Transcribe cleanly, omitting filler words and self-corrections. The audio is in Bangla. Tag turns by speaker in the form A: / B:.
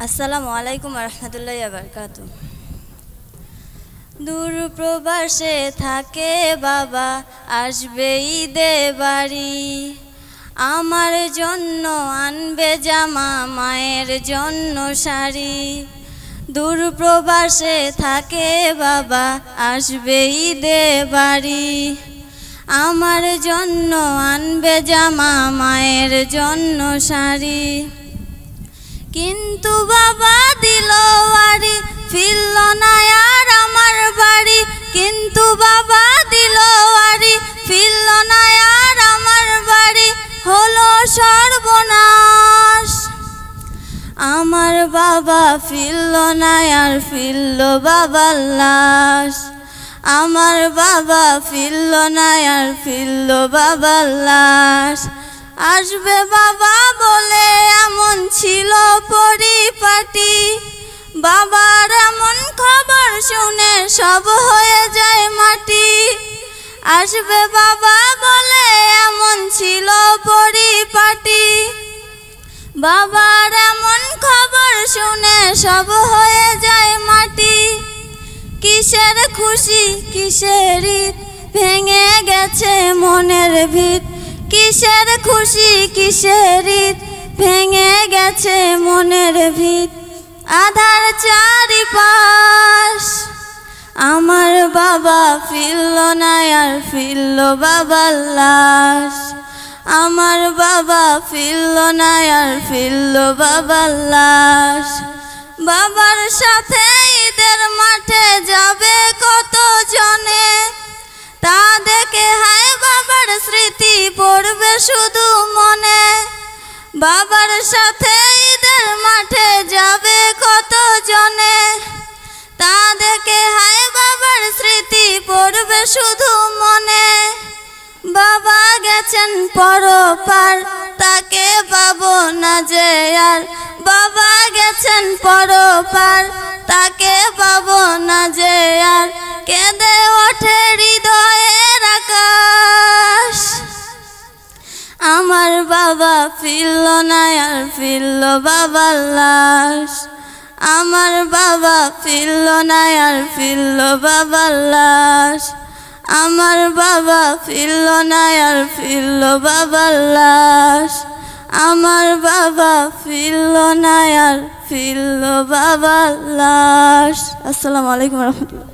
A: আসসালামু আলাইকুম রহমতুল্লাহি ওয়া বারাকাতুহু। দূর প্রবাসে থাকে বাবা, আসবে ঈদে বাড়ি। আমার জন্য আনবে জামা, মায়ের জন্য শাড়ি। দূর প্রবাসে থাকে বাবা, আসবে ঈদে বাড়ি। আমার জন্য আনবে জামা, মায়ের জন্য শাড়ি। কিন্তু বাবা দিল বাড়ি, ফিরল না আর আমার বাড়ি। কিন্তু বাবা দিল বাড়ি, ফিরল না আর আমার বাড়ি। হলো সর্বনাশ, আমার বাবা ফিরল না আর ফিরল বাবার লাশ। আমার বাবা ফিরল না আর ফিরল বাবার লাশ। আসবে বাবা বলে এমন ছিল পরিপাটি, বাবার এমন খবর শুনে সব হয়ে যায় মাটি। আসবে বাবা বলে এমন ছিল পরিপাটি, বাবার এমন খবর শুনে সব হয়ে যায় মাটি। কিসের খুশি কিসের ঈদ, ভেঙে গেছে মনের ভিত। কিসের খুশি কিসের ঈদ, ভেঙে গেছে মনের ভিত। আধার চারিপাশ, আমার বাবা ফিরল না আর ফিরল বাবার লাশ। আমার বাবা ফিরল না আর ফিরল বাবার লাশ। বাবার সাথে ঈদের মাঠে যাবে কত জনে, তা দেখে হায় বাবার স্মৃতি পড়বে শুধু মনে। বাবার সাথে ঈদের মাঠে যাবে কত জনে, তা দেখে হায় বাবার স্মৃতি পড়বে শুধু মনে। বাবা গেছেন পরপার, তাকে পাবো না যে আর। বাবা গেছেন পরপার, তাকে পাবো না যে আর। কেঁদে ওঠে হৃদয়ের আকাশ, আমার বাবা ফিরল না আর ফিরল বাবার লাশ। আমার বাবা ফিরল না আর ফিরল বাবার লাশ। আমার বাবা ফিরল না আর ফিরল বাবার লাশ। আমার বাবা ফিরল না আর ফিরল বাবার লাশ। আসসালামু আলাইকুম রহমতুল্লাহ।